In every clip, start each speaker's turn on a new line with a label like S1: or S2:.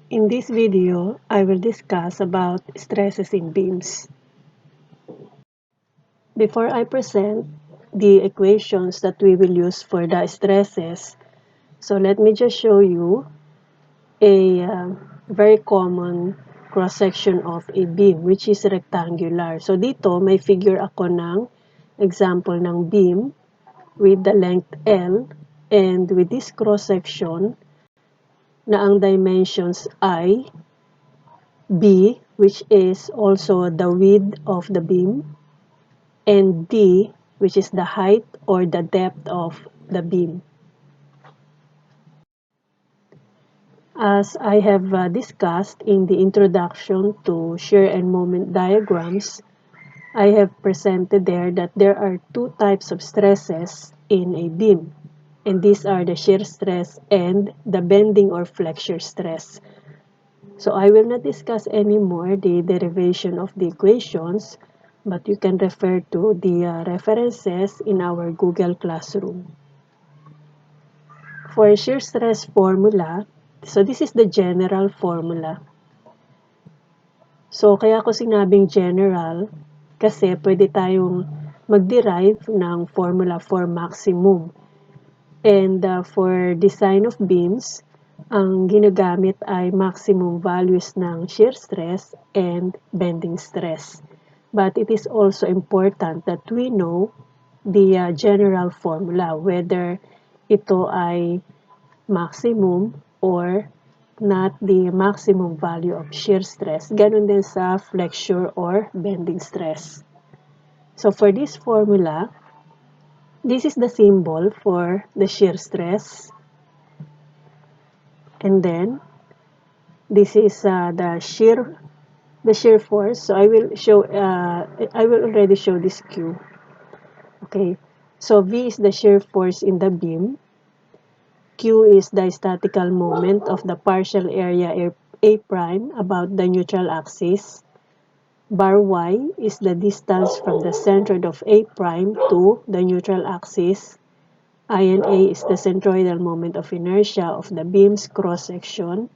S1: In this video, I will discuss about stresses in beams. Before I present the equations that we will use for the stresses, so let me just show you a very common cross-section of a beam, which is rectangular. So dito, may figure ako ng example ng beam with the length L, and with this cross-section na ang dimensions ay B, which is also the width of the beam, and D, which is the height or the depth of the beam. As I have discussed in the introduction to shear and moment diagrams, I have presented there that there are two types of stresses in a beam, and these are the shear stress and the bending or flexure stress. So I will not discuss anymore the derivation of the equations, but you can refer to the references in our Google Classroom. For shear stress formula, so this is the general formula. So kaya ko sinabing general kasi pwede tayong mag-derive ng formula for maximum. And for design of beams, ang ginagamit ay maximum values ng shear stress and bending stress. But it is also important that we know the general formula, whether ito ay maximum or not the maximum value of shear stress. Ganun din sa flexure or bending stress. So for this formula, this is the symbol for the shear stress. And then this is the shear force. So I will already show this Q. Okay. So V is the shear force in the beam. Q is the statical moment of the partial area A prime about the neutral axis. Bar Y is the distance from the centroid of A prime to the neutral axis. INA is the centroidal moment of inertia of the beam's cross-section,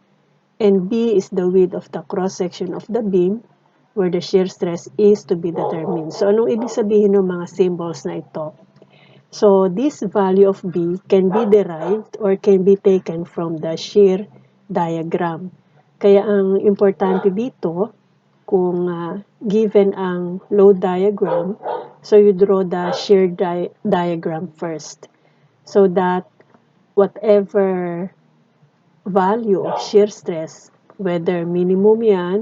S1: and B is the width of the cross-section of the beam where the shear stress is to be determined. So, anong ibig sabihin ng mga symbols na ito? So, this value of B can be derived or can be taken from the shear diagram. Kaya ang importante dito, kung given ang load diagram, so you draw the shear diagram first. So that whatever value of shear stress, whether minimum yan,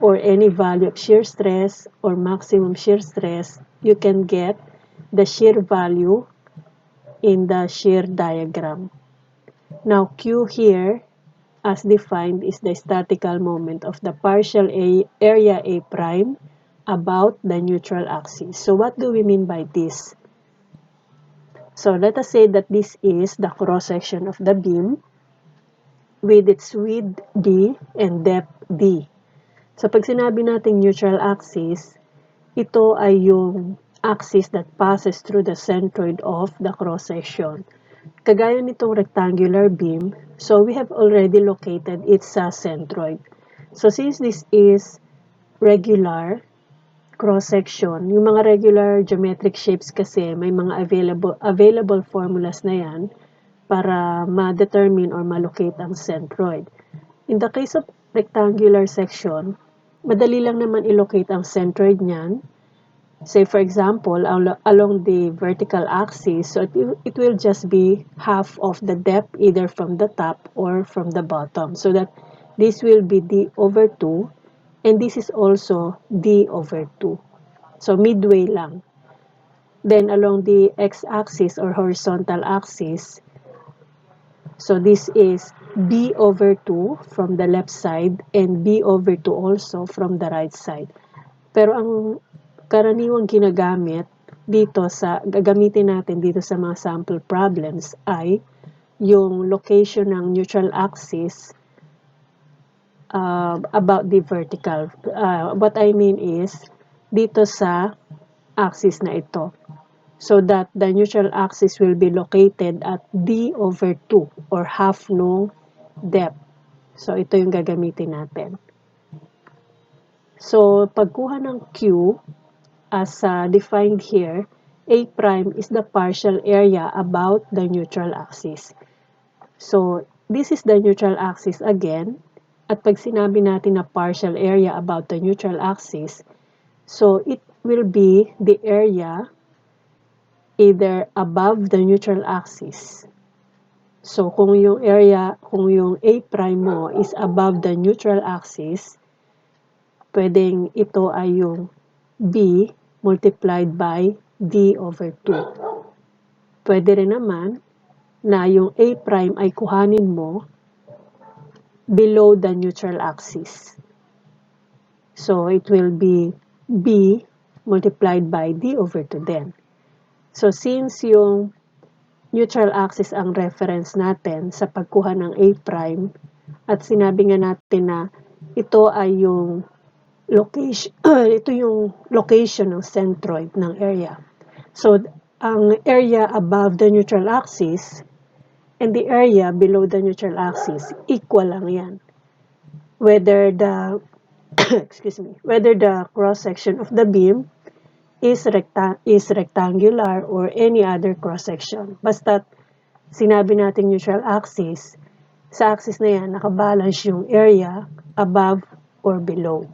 S1: or any value of shear stress or maximum shear stress, you can get the shear value in the shear diagram. Now Q here, as defined, is the statical moment of the partial area A prime about the neutral axis. So what do we mean by this? So let us say that this is the cross-section of the beam with its width D and depth D. So pag sinabi natin neutral axis, ito ay yung axis that passes through the centroid of the cross-section. Kagaya nitong rectangular beam, so we have already located its centroid. So since this is regular cross-section, yung mga regular geometric shapes kasi may mga available formulas na yan para ma-determine or ma-locate ang centroid. In the case of rectangular section, madali lang naman i-locate ang centroid niyan. Say for example, along the vertical axis, so it will just be half of the depth either from the top or from the bottom. So that this will be D over 2, and this is also D over 2. So midway lang. Then along the x-axis or horizontal axis, so this is B over 2 from the left side and B over 2 also from the right side. Pero ang karaniwang ginagamit dito gagamitin natin dito sa mga sample problems ay yung location ng neutral axis about the vertical. What I mean is dito sa axis na ito. So that the neutral axis will be located at D over 2 or half nung depth. So, ito yung gagamitin natin. So, pagkuha ng Q, as defined here, A prime is the partial area about the neutral axis. So, this is the neutral axis again. At pag sinabi natin na partial area about the neutral axis, so it will be the area either above the neutral axis. So, kung yung A prime mo is above the neutral axis, pwedeng ito ay yung B multiplied by D over 2. Pwede rin naman na yung A prime ay kuhanin mo below the neutral axis. So, it will be B multiplied by D over 2 din. So, since yung neutral axis ang reference natin sa pagkuha ng A prime, at sinabi nga natin na ito ay yung location, ito yung location ng centroid ng area. So, ang area above the neutral axis and the area below the neutral axis, equal lang yan. Whether the whether the cross-section of the beam is rectangular or any other cross-section. Basta sinabi natin neutral axis, sa axis na yan, nakabalance yung area above or below.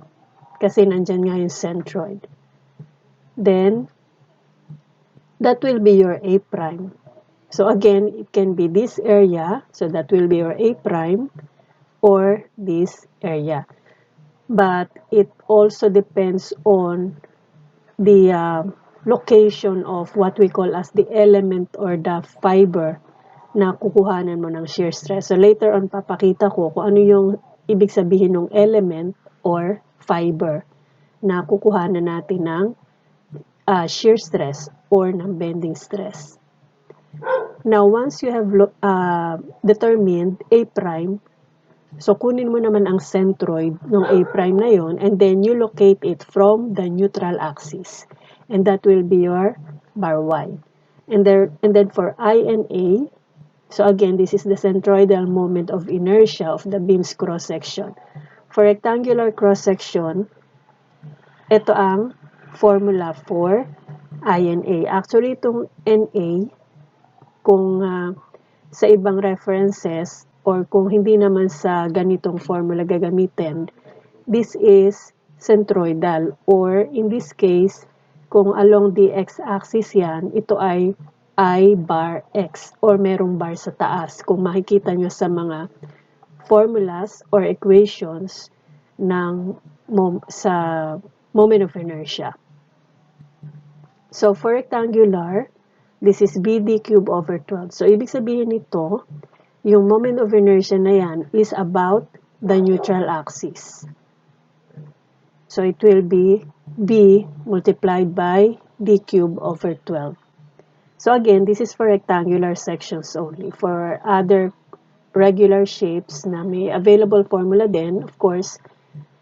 S1: Kasi nandyan nga yung centroid. Then, that will be your A prime. So again, it can be this area, so that will be your A prime, or this area. But it also depends on the location of what we call as the element or the fiber na kukuhanan mo ng shear stress. So later on, papakita ko kung ano yung ibig sabihin ng element or fiber na kukuhanan natin ng shear stress or ng bending stress. Now, once you have determined A prime, so kunin mo naman ang centroid ng A prime na yon, and then you locate it from the neutral axis. And that will be your bar Y. And then for I and A, so again, this is the centroidal moment of inertia of the beam's cross-section. For rectangular cross-section, ito ang formula for I and A. Actually, itong NA, kung sa ibang references or kung hindi naman sa ganitong formula gagamitin, this is centroidal, or in this case, kung along the x-axis yan, ito ay I bar x or merong bar sa taas. Kung makikita nyo sa mga formulas or equations ng sa moment of inertia. So for rectangular, this is BD cube over 12. So, ibig sabihin nito, yung moment of inertia na yan is about the neutral axis. So, it will be B multiplied by D cube over 12. So, again, this is for rectangular sections only. For other regular shapes na may available formula din, of course,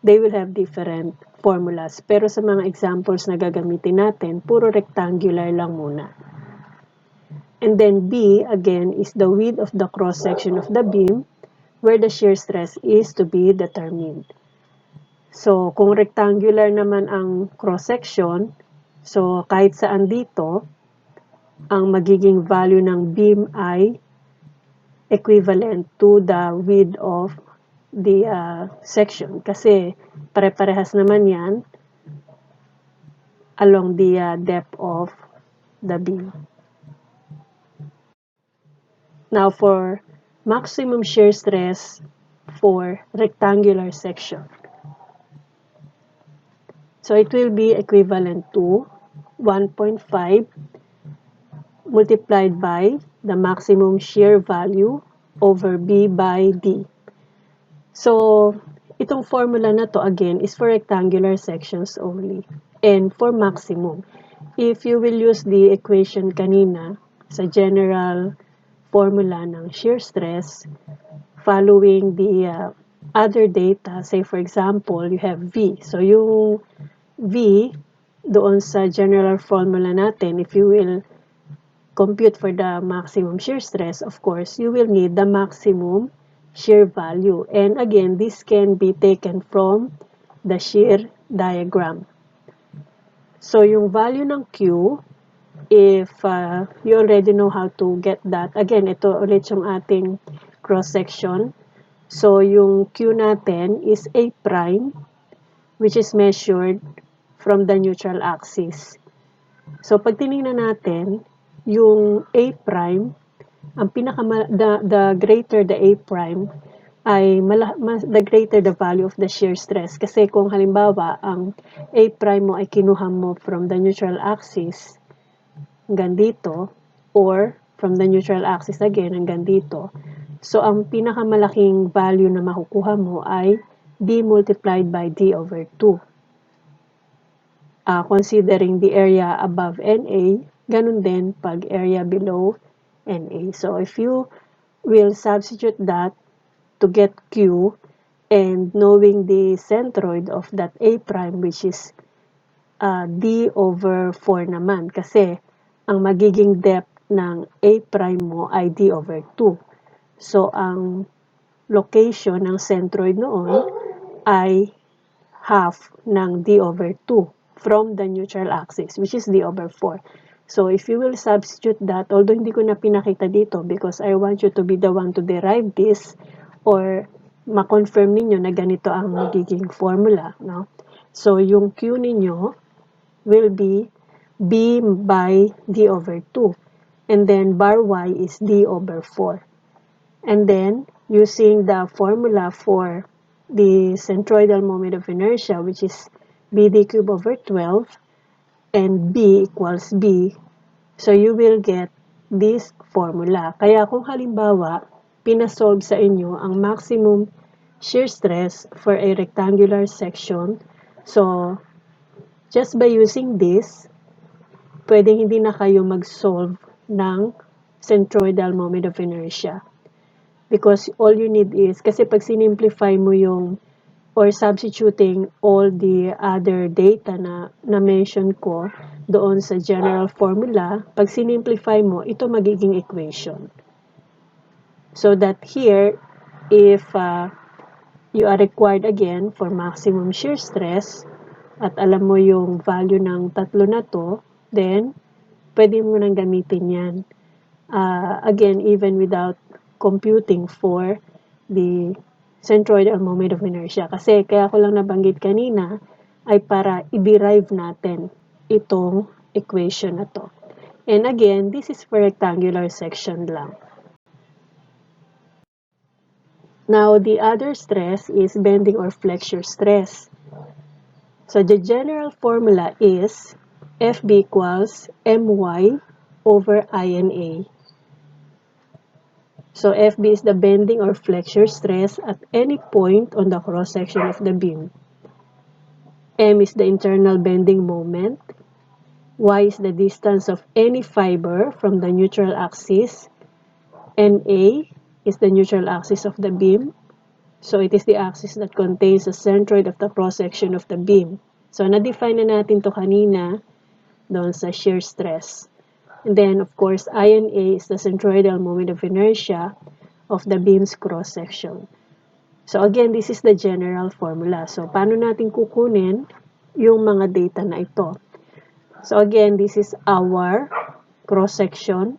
S1: they will have different formulas. Pero sa mga examples na gagamitin natin, puro rectangular lang muna. And then B, again, is the width of the cross-section of the beam where the shear stress is to be determined. So, kung rectangular naman ang cross-section, so kahit saan dito, ang magiging value ng beam ay equivalent to the width of the section. Kasi pare-parehas naman yan along the depth of the beam. Now, for maximum shear stress for rectangular section. So, it will be equivalent to 1.5 multiplied by the maximum shear value over B by D. So, itong formula na to again is for rectangular sections only and for maximum. If you will use the equation kanina sa general formula ng shear stress, following the other data, say for example, you have V. So yung V, doon sa general formula natin, if you will compute for the maximum shear stress, of course, you will need the maximum shear value. And again, this can be taken from the shear diagram. So yung value ng Q, if you already know how to get that, again, ito ulit yung ating cross-section. So yung Q natin is A prime, which is measured from the neutral axis. So pag tinignan natin, yung A prime, ang the greater the A prime, ay the greater the value of the shear stress. Kasi kung halimbawa, ang A prime mo ay kinuha mo from the neutral axis hanggang dito, or from the neutral axis again hanggang dito, so ang pinakamalaking value na makukuha mo ay D multiplied by D over 2. Considering the area above NA, ganun din pag area below NA. So if you will substitute that to get Q, and knowing the centroid of that A prime, which is D over 4 naman, kasi ang magiging depth ng A prime mo ay D over 2. So ang location ng centroid noon ay half ng D over 2 from the neutral axis, which is D over 4. So if you will substitute that, although hindi ko na pinakita dito because I want you to be the one to derive this, or ma-confirm ninyo na ganito ang magiging formula, no? So yung Q ninyo will be B by D over 2. And then bar Y is D over 4. And then, using the formula for the centroidal moment of inertia, which is BD cube over 12, and B equals B, so you will get this formula. Kaya kung halimbawa, pinasolve sa inyo ang maximum shear stress for a rectangular section, so just by using this, pwedeng hindi na kayo mag-solve ng centroidal moment of inertia. Because all you need is, kasi pag sinimplify mo yung, or substituting all the other data na mention ko doon sa general formula, pag sinimplify mo, ito magiging equation. So that here, if you are required again for maximum shear stress, at alam mo yung value ng tatlo na to, then pwede mo nang gamitin yan. Again, even without computing for the centroidal moment of inertia. Kasi kaya ko lang nabanggit kanina ay para i-derive natin itong equation na to. And again, this is for rectangular section lang. Now, the other stress is bending or flexure stress. So the general formula is FB equals MY over INA. So FB is the bending or flexure stress at any point on the cross-section of the beam. M is the internal bending moment. Y is the distance of any fiber from the neutral axis. And A is the neutral axis of the beam. So it is the axis that contains the centroid of the cross-section of the beam. So na-define na natin to kanina doon sa shear stress. And then, of course, INA is the centroidal moment of inertia of the beam's cross-section. So again, this is the general formula. So paano natin kukunin yung mga data na ito? So again, this is our cross-section.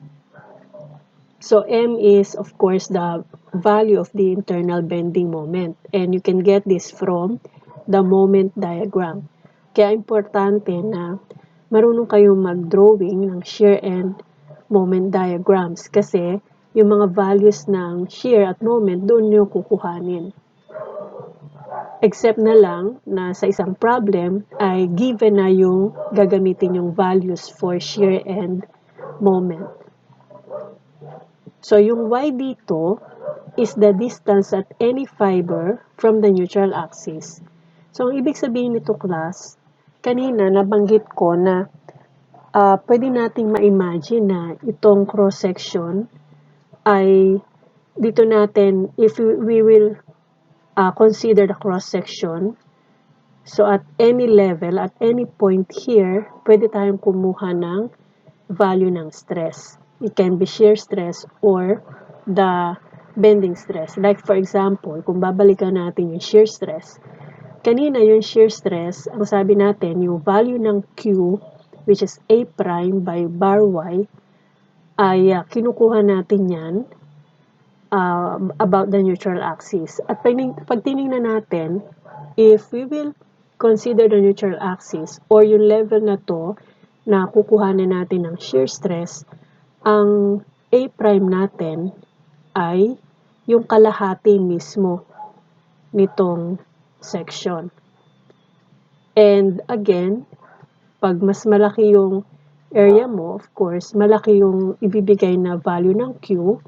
S1: So M is, of course, the value of the internal bending moment. And you can get this from the moment diagram. Kaya importante na marunong kayong mag-drawing ng shear and moment diagrams kasi yung mga values ng shear at moment doon nyo kukuhanin. Except na lang na sa isang problem ay given na yung gagamitin yung values for shear and moment. So yung Y dito is the distance at any fiber from the neutral axis. So ang ibig sabihin nito, class, kanina nabanggit ko na pwede nating ma-imagine na itong cross-section ay dito natin, if we will consider the cross-section, so at any level, at any point here, pwede tayong kumuha ng value ng stress. It can be shear stress or the bending stress. Like for example, kung babalikan natin yung shear stress, kanina yung shear stress, ang sabi natin, yung value ng Q, which is A prime by bar Y, ay kinukuha natin yan about the neutral axis. At pag tinignan natin, if we will consider the neutral axis or yung level na to na kukuhanin natin ng shear stress, ang A prime natin ay yung kalahati mismo nitong section. And again, pag mas malaki yung area mo, of course, malaki yung ibibigay na value ng Q,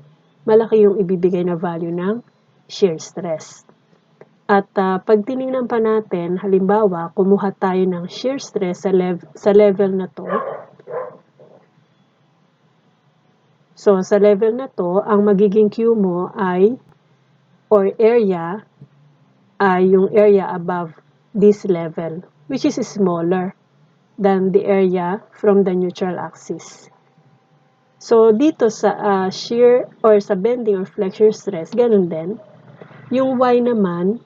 S1: malaki yung ibibigay na value ng shear stress. At pag tinignan pa natin, halimbawa, kumuha tayo ng shear stress sa level na to. So, sa level na to, ang magiging Q mo ay, or area, ay yung area above this level, which is smaller than the area from the neutral axis. So, dito sa shear or sa bending or flexure stress, ganun din. Yung Y naman,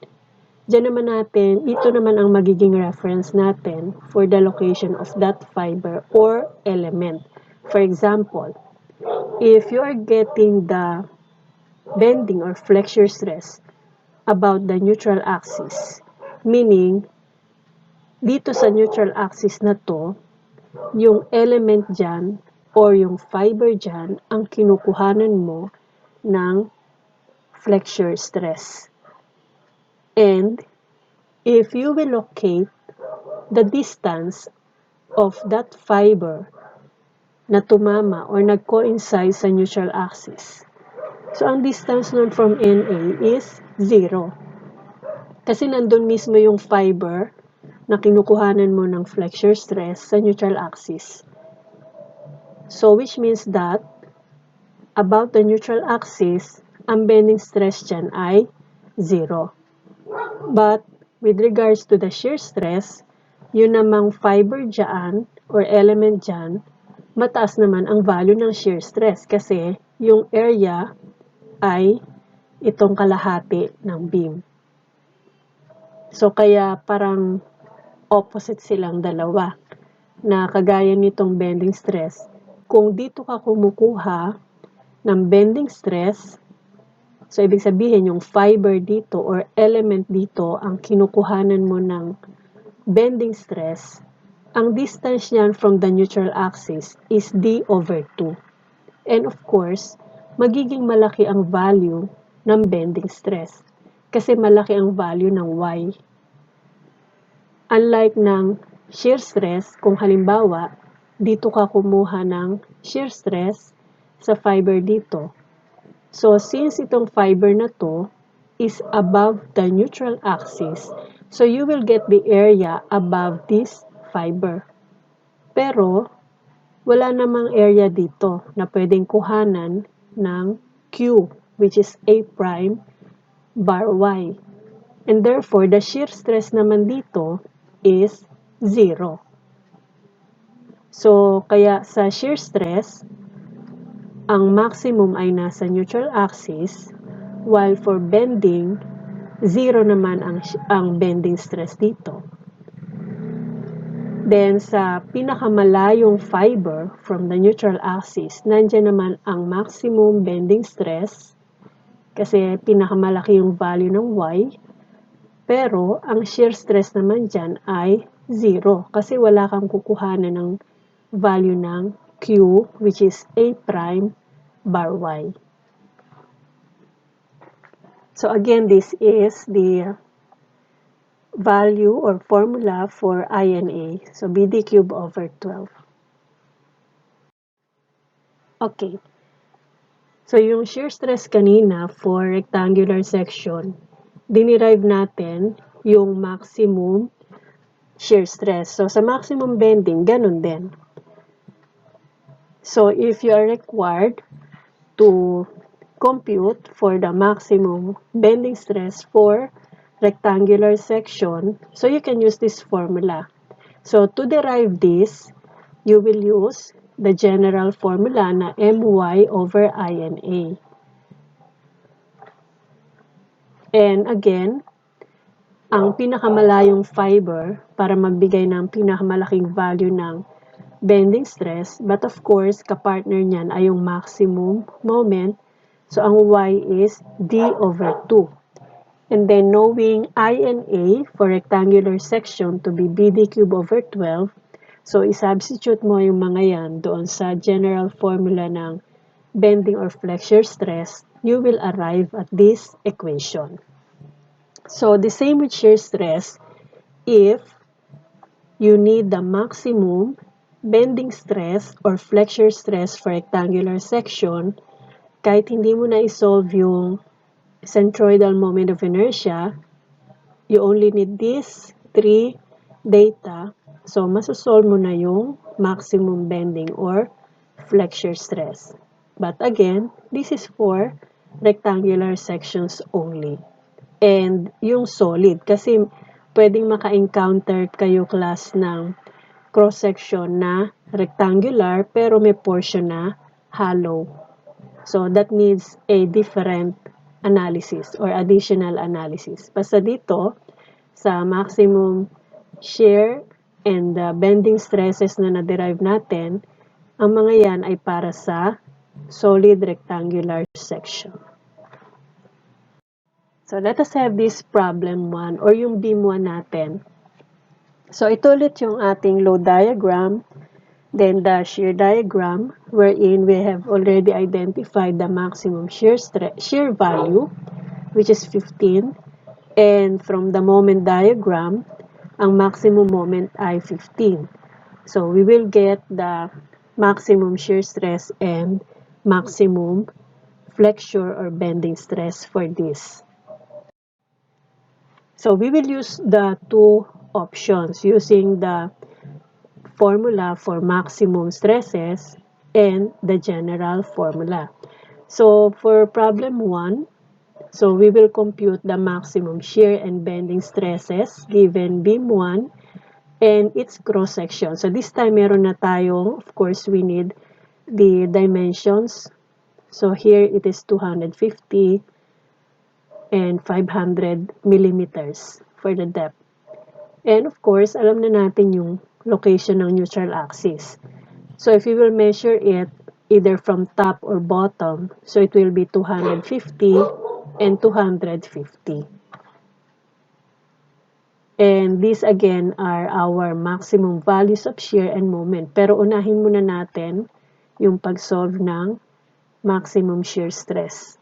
S1: dyan naman natin, ito naman ang magiging reference natin for the location of that fiber or element. For example, if you are getting the bending or flexure stress about the neutral axis, meaning, dito sa neutral axis na to, yung element dyan or yung fiber dyan ang kinukuhanan mo ng flexure stress. And if you will locate the distance of that fiber na tumama or nag-coincide sa neutral axis, so ang distance nun from NA is 0. Kasi nandun mismo yung fiber na kinukuhanan mo ng flexure stress sa neutral axis. So, which means that, about the neutral axis, ang bending stress dyan ay 0. But, with regards to the shear stress, yun namang fiber dyan, or element dyan, mataas naman ang value ng shear stress kasi yung area ay itong kalahati ng beam. So, kaya parang opposite silang dalawa na kagaya nitong bending stress. Kung dito ka kumukuha ng bending stress, so ibig sabihin yung fiber dito or element dito ang kinukuhanan mo ng bending stress, ang distance niyan from the neutral axis is d over 2. And of course, magiging malaki ang value ng bending stress kasi malaki ang value ng y. Unlike ng shear stress, kung halimbawa, dito ka kumuha ng shear stress sa fiber dito. So, since itong fiber na to is above the neutral axis, so you will get the area above this fiber. Pero, wala namang area dito na pwedeng kuhanan ng Q, which is A prime bar Y. And therefore, the shear stress naman dito is 0. So, kaya sa shear stress, ang maximum ay nasa neutral axis, while for bending, 0 naman ang bending stress dito. Then, sa pinakamalayong fiber from the neutral axis, nandiyan naman ang maximum bending stress kasi pinakamalaki yung value ng y. Pero, ang shear stress naman dyan ay 0 kasi wala kang kukuhanan ng value ng Q, which is A prime bar Y. So, again, this is the value or formula for INA. So, BD cube over 12. Okay. So, yung shear stress kanina for rectangular section, dinerive natin yung maximum shear stress. So, sa maximum bending, ganun din. So, if you are required to compute for the maximum bending stress for rectangular section, so you can use this formula. So, to derive this, you will use the general formula na my over INA. And again, ang pinakamalayong fiber para magbigay ng pinakamalaking value ng bending stress, but of course, kapartner niyan ay yung maximum moment. So, ang y is d over 2. And then, knowing I and A for rectangular section to be BD cube over 12, so isubstitute mo yung mga yan doon sa general formula ng bending or flexure stress, you will arrive at this equation. So, the same with shear stress, if you need the maximum bending stress or flexure stress for rectangular section, kahit hindi mo na isolve yung centroidal moment of inertia, you only need these 3 data. So, masosolve mo na yung maximum bending or flexure stress. But again, this is for rectangular sections only. And yung solid, kasi pwedeng maka-encounter kayo class ng cross-section na rectangular pero may portion na hollow. So, that needs a different analysis or additional analysis. Basta dito, sa maximum shear and bending stresses na na-derive natin, ang mga yan ay para sa solid rectangular section. So, let us have this problem 1 or yung beam 1 natin. So, ito ulit yung ating load diagram, then the shear diagram, wherein we have already identified the maximum shear value, which is 15. And from the moment diagram, ang maximum moment ay 15. So, we will get the maximum shear stress and maximum flexure or bending stress for this. So, we will use the two options using the formula for maximum stresses and the general formula. So, for problem 1, so we will compute the maximum shear and bending stresses given beam 1 and its cross-section. So, this time meron na tayong, of course, we need the dimensions. So, here it is 250 and 500 millimeters for the depth. And of course, alam na natin yung location ng neutral axis. So if you will measure it either from top or bottom, so it will be 250 and 250. And these again are our maximum values of shear and moment. Pero unahin muna natin yung pag-solve ng maximum shear stress.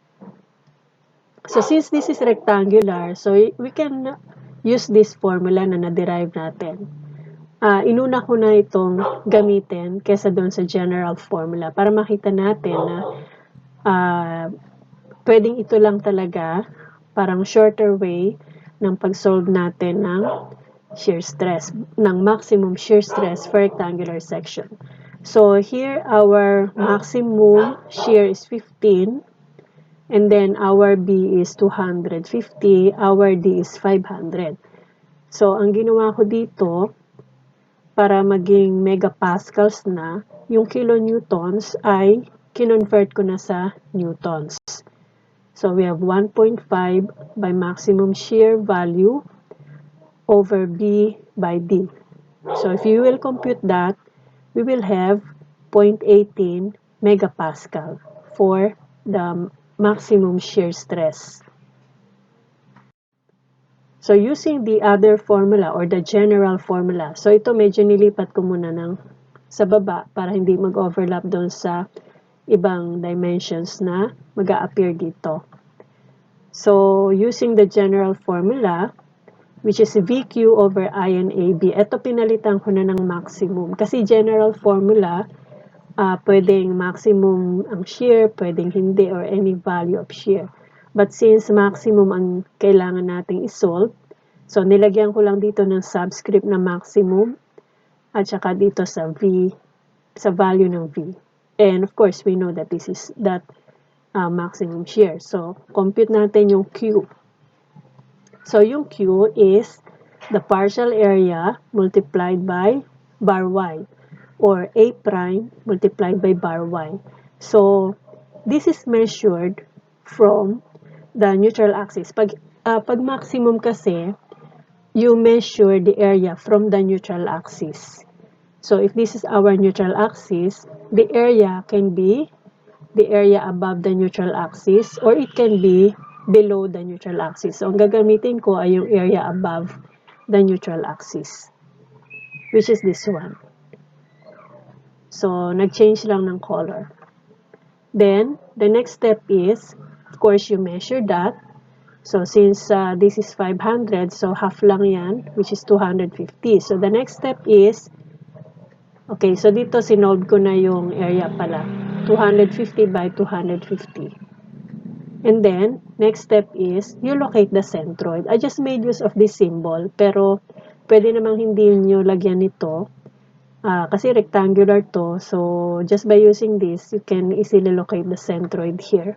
S1: So, since this is rectangular, so we can use this formula na na-derive natin. Inuna ko na itong gamitin kesa doon sa general formula para makita natin na pwedeng ito lang talaga, parang shorter way ng pag-solve natin ng shear stress, ng maximum shear stress for rectangular section. So, here our maximum shear is 15. And then, our B is 250, our D is 500. So, ang ginawa ko dito, para maging megapascals na, yung kilonewtons ay kinonvert ko na sa newtons. So, we have 1.5 by maximum shear value over B by D. So, if you will compute that, we will have 0.18 megapascal for the maximum shear stress. So, using the other formula or the general formula. So, ito medyo nilipat ko muna ng sa baba para hindi mag-overlap doon sa ibang dimensions na mag-a-appear dito. So, using the general formula, which is VQ over I and AB, ito pinalitan ko na ng maximum. Kasi general formula, pwedeng maximum ang shear, pwedeng hindi, or any value of shear. But since maximum ang kailangan nating isolve, so nilagyan ko lang dito ng subscript na maximum at saka dito sa V, sa value ng V. And of course, we know that this is that maximum shear. So, compute natin yung Q. So, yung Q is the partial area multiplied by bar Y, or A prime multiplied by bar Y. So, this is measured from the neutral axis. Pag maximum kasi, you measure the area from the neutral axis. So if this is our neutral axis, the area can be the area above the neutral axis or it can be below the neutral axis. So ang gagamitin ko ay yung area above the neutral axis, which is this one. So nag-change lang ng color. Then, the next step is, of course, you measure that. So, since this is 500, so half lang yan, which is 250. So, the next step is, okay, so dito sinolve ko na yung area pala. 250 by 250. And then, next step is, you locate the centroid. I just made use of this symbol, pero pwede namang hindi nyo lagyan nito. Kasi rectangular to, so just by using this, you can easily locate the centroid here.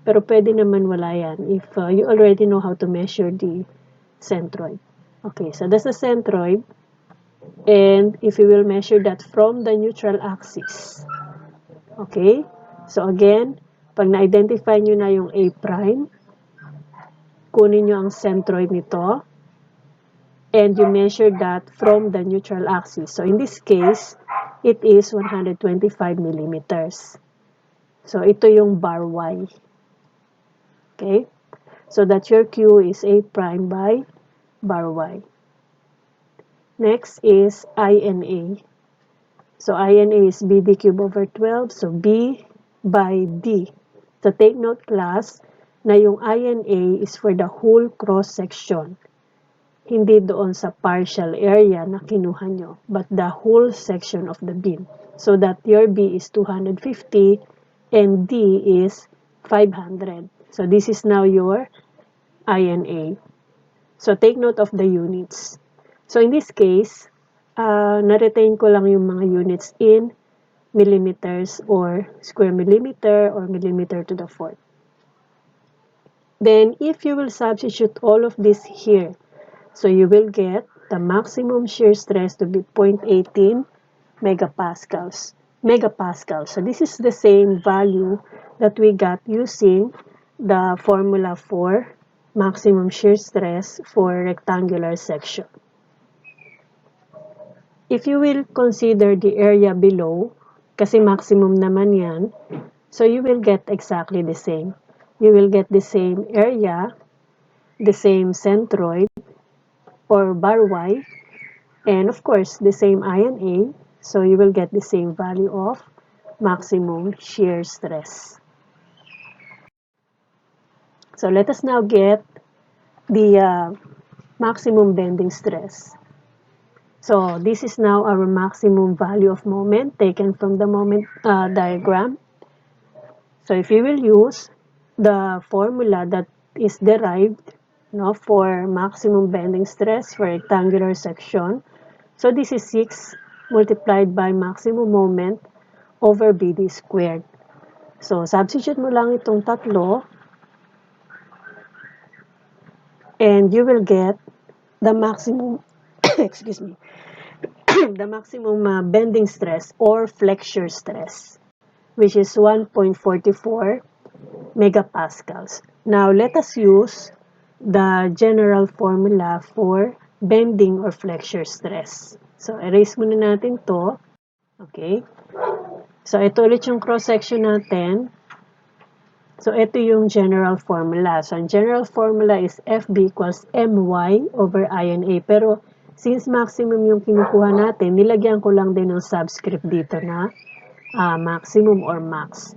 S1: Pero pwede naman wala yan if you already know how to measure the centroid. Okay, so that's the centroid. And if you will measure that from the neutral axis. Okay, so again, pag na-identify nyo na yung A', kunin nyo ang centroid nito. And you measure that from the neutral axis. So in this case, it is 125 millimeters. So ito yung bar Y. Okay? So that your Q is A' by bar Y. Next is INA. So INA is BD cube over 12. So B by D. So take note class na yung INA is for the whole cross section. Hindi doon sa partial area na kinuha nyo, but the whole section of the beam. So that your B is 250 and D is 500. So this is now your INA. So take note of the units. So in this case, na-retain ko lang yung mga units in millimeters or square millimeter or millimeter to the fourth. Then if you will substitute all of this here, so you will get the maximum shear stress to be 0.18 megapascals. So this is the same value that we got using the formula for maximum shear stress for rectangular section. If you will consider the area below, kasi maximum naman yan, so you will get exactly the same. You will get the same area, the same centroid, or bar Y, and of course the same INA, so you will get the same value of maximum shear stress. So let us now get the maximum bending stress. So this is now our maximum value of moment taken from the moment diagram. So if you will use the formula that is derived for maximum bending stress for rectangular section. So this is 6 multiplied by maximum moment over BD squared. So substitute mo lang itong tatlo and you will get the maximum excuse me the maximum bending stress or flexure stress, which is 1.44 megapascals. Now let us use the general formula for bending or flexure stress. So, erase muna natin to. Okay. So, ito ulit yung cross-section natin. So, ito yung general formula. So, ang general formula is FB equals MY over INA. Pero, since maximum yung kinukuha natin, nilagyan ko lang din ng subscript dito na maximum or max.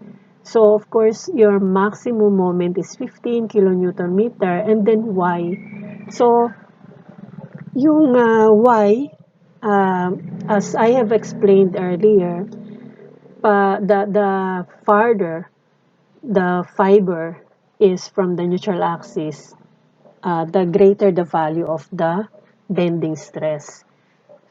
S1: So, of course, your maximum moment is 15 kilonewton meter and then Y. So, yung Y, as I have explained earlier, the farther the fiber is from the neutral axis, the greater the value of the bending stress.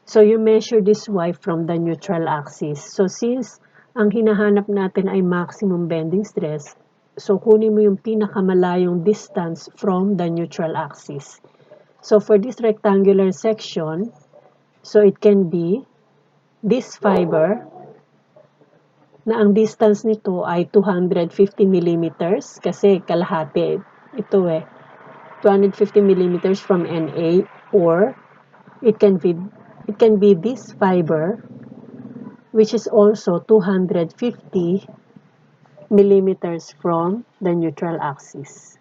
S1: So, you measure this Y from the neutral axis. So, since ang hinahanap natin ay maximum bending stress, so kunin mo yung pinakamalayong distance from the neutral axis. So, for this rectangular section, so it can be this fiber na ang distance nito ay 250 millimeters kasi kalahati ito 250 millimeters from NA, or it can be this fiber, which is also 250 millimeters from the neutral axis.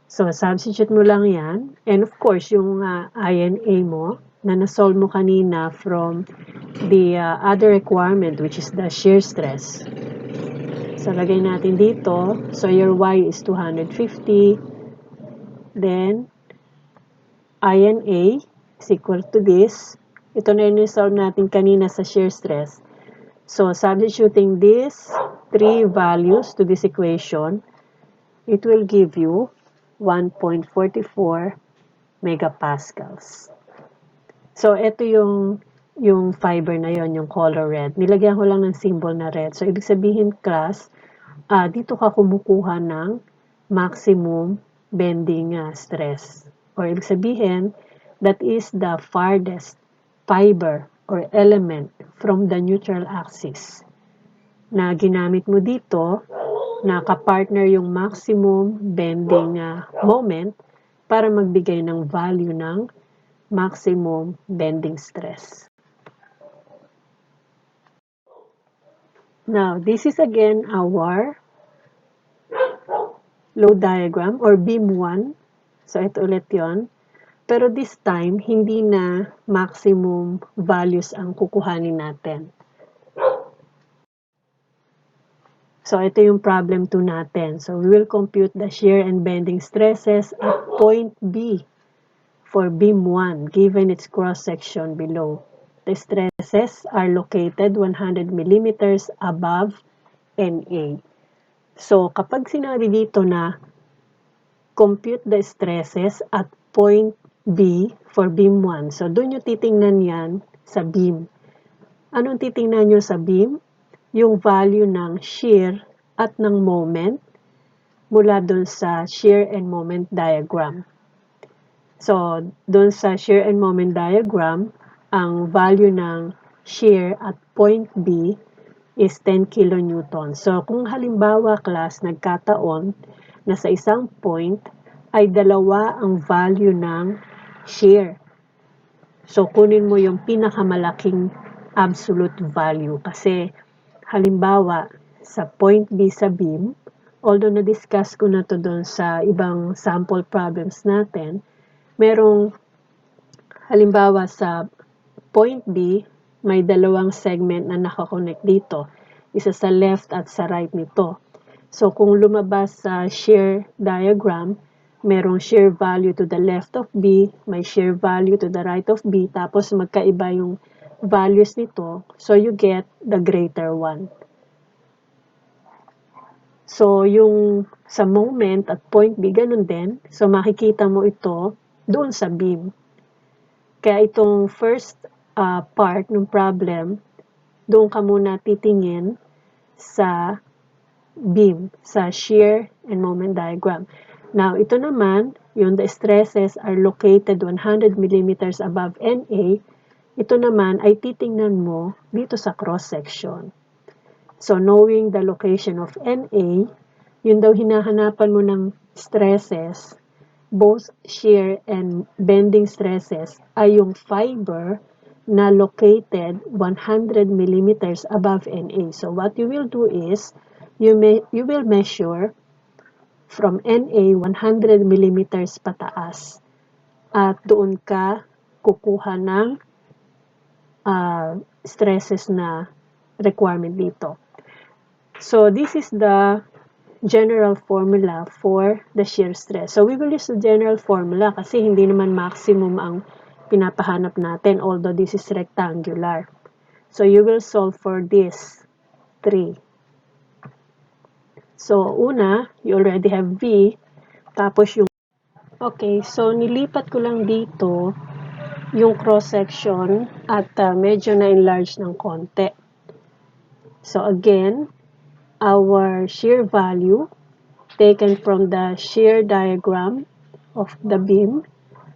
S1: So, substitute mo lang yan. And of course, yung INA mo, na nasolve mo kanina from the other requirement, which is the shear stress. So, lagay natin dito. So, your Y is 250. Then, INA is equal to this. Ito na yung resolve natin kanina sa shear stress. So, substituting these three values to this equation, it will give you 1.44 megapascals. So, ito yung fiber na yon, yung color red. Nilagyan ko lang ng symbol na red. So, ibig sabihin, class, dito ka kumukuha ng maximum bending stress. Or ibig sabihin, that is the farthest fiber or element from the neutral axis na ginamit mo dito na kapartner yung maximum bending moment para magbigay ng value ng maximum bending stress. Now, this is again our load diagram or beam 1. So, ito ulit yon. Pero this time, hindi na maximum values ang kukuhanin natin. So, ito yung problem 2 natin. So, we will compute the shear and bending stresses at point B for beam 1, given its cross-section below. The stresses are located 100 millimeters above NA. So, kapag sinabi dito na compute the stresses at point B for beam 1, so doon nyo titingnan yan sa beam. Anong titingnan nyo sa beam? Yung value ng shear at ng moment mula doon sa shear and moment diagram. So, doon sa shear and moment diagram, ang value ng shear at point B is 10 kilonewton. So, kung halimbawa, class, nagkataon na sa isang point ay dalawa ang value ng shear. So, kunin mo yung pinakamalaking absolute value. Kasi, halimbawa, sa point B sa beam, although na-discuss ko na to doon sa ibang sample problems natin, merong, halimbawa sa point B, may dalawang segment na nakakonect dito. Isa sa left at sa right nito. So, kung lumabas sa shear diagram, merong shear value to the left of B, may shear value to the right of B, tapos magkaiba yung values nito, so you get the greater one. So, yung sa moment at point B, ganun din. So, makikita mo ito doon sa beam. Kaya itong first part ng problem, doon ka muna titingin sa beam, sa shear and moment diagram. Now, ito naman, yung the stresses are located 100 millimeters above NA, ito naman ay titingnan mo dito sa cross-section. So, knowing the location of NA, yun daw hinahanapan mo ng stresses, both shear and bending stresses, ay yung fiber na located 100 millimeters above NA. So, what you will do is, you will measure from NA 100 millimeters pataas. At doon ka kukuha ng stresses na requirement dito. So, this is the general formula for the shear stress. So, we will use the general formula kasi hindi naman maximum ang pinapahanap natin, although this is rectangular. So, you will solve for this 3. So, una, you already have V, tapos yung... Okay, so nilipat ko lang dito yung cross-section at medyo na-enlarge ng konti. So, again, our shear value taken from the shear diagram of the beam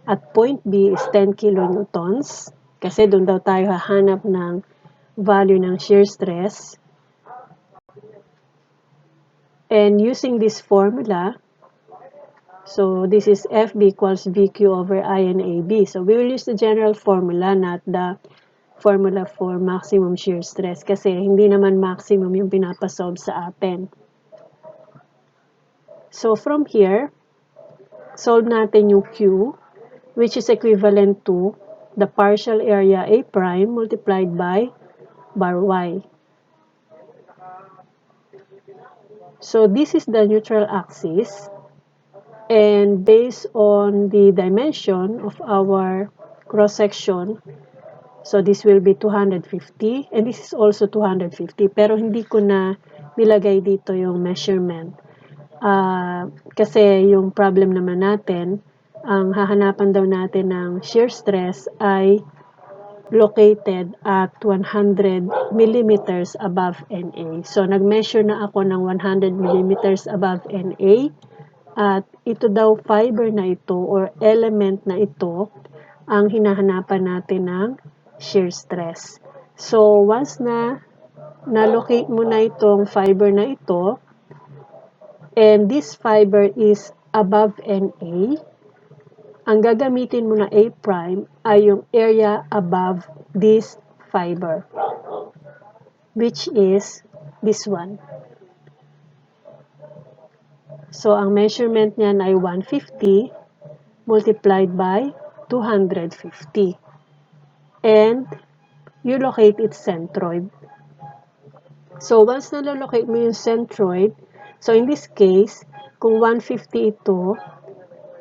S1: at point B is 10 kilonewtons kasi doon daw tayo hahanap ng value ng shear stress. And using this formula, So this is FB equals VQ over INAB. So we will use the general formula, not the formula for maximum shear stress kasi hindi naman maximum yung pinapasolve sa atin. So from here, solve natin yung Q, which is equivalent to the partial area A prime multiplied by bar Y. So this is the neutral axis, and based on the dimension of our cross-section, so this will be 250, and this is also 250, pero hindi ko na nilagay dito yung measurement. Kasi yung problem naman natin, ang hahanapan daw natin ng shear stress ay located at 100 millimeters above NA. So, nag-measure na ako ng 100 millimeters above NA, at ito daw fiber na ito or element na ito ang hinahanapan natin ng shear stress. So, once na na-locate mo na itong fiber na ito, and this fiber is above NA, ang gagamitin mo na A prime ay yung area above this fiber, which is this one. So, ang measurement niyan ay 150 multiplied by 250. And you locate its centroid. So, once na-locate mo yung centroid, so in this case, kung 150 ito,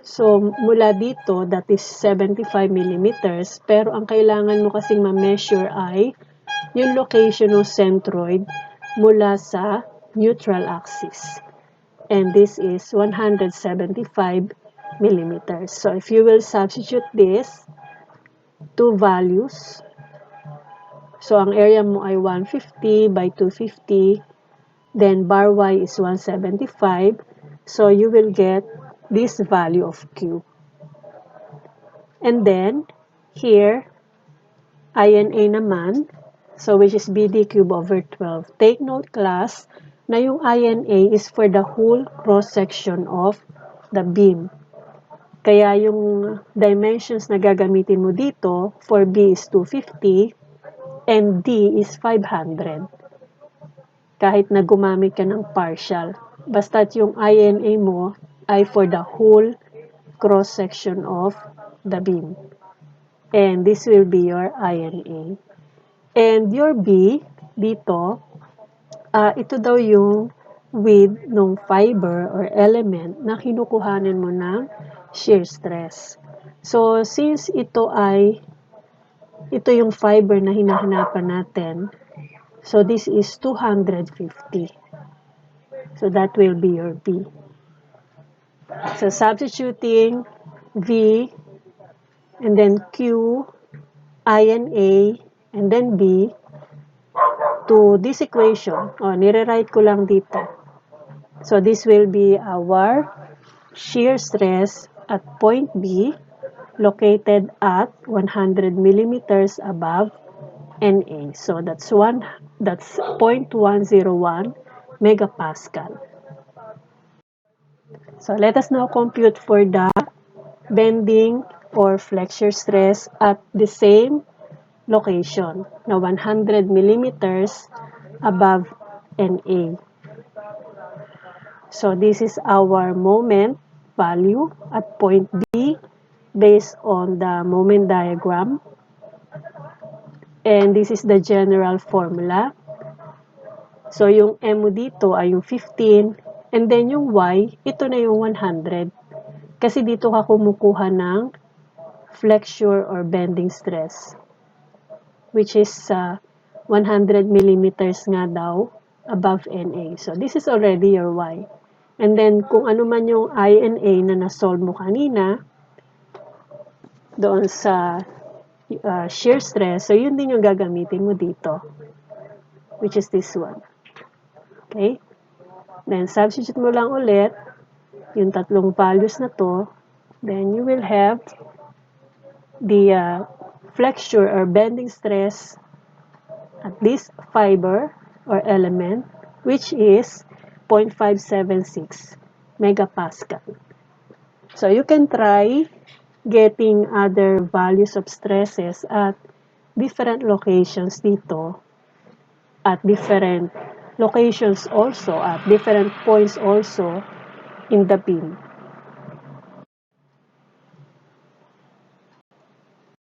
S1: so mula dito, that is 75 millimeters, pero ang kailangan mo kasing ma-measure ay yung location ng centroid mula sa neutral axis. And this is 175 millimeters. So, if you will substitute this, two values, so ang area mo ay 150 by 250, then bar Y is 175, so you will get this value of Q. And then, here, INA naman, so which is BD cube over 12. Take note, class, na yung INA is for the whole cross-section of the beam. Kaya yung dimensions na gagamitin mo dito for B is 250 and D is 500. Kahit na gumamit ka ng partial. Basta't yung INA mo ay for the whole cross-section of the beam. And this will be your INA. And your B, dito, ito daw yung width ng fiber or element na kinukuhanan mo ng shear stress. So, since ito yung fiber na hinahanapan natin, so this is 250. So, that will be your B. So, substituting V, and then Q, INA, and then B, to this equation. Nire-write ko lang dito. So, this will be our shear stress at point B, located at 100 millimeters above NA. So, that's 0.101 megapascal. So, let us now compute for the bending or flexure stress at the same location na 100 millimeters above NA. So, this is our moment value at point B based on the moment diagram. And this is the general formula. So, yung M mo dito ay yung 15. And then yung Y, ito na yung 100. Kasi dito ka kumukuha ng flexure or bending stress, which is 100 millimeters nga daw above NA. So, this is already your Y. And then, kung ano man yung INA na na-solve mo kanina, doon sa shear stress, so yun din yung gagamitin mo dito, which is this one. Okay? Then, substitute mo lang ulit yung tatlong values na to, then you will have the flexure or bending stress at this fiber or element, which is 0.576 megapascal. So you can try getting other values of stresses at different locations dito, at different locations also, at different points also in the pin.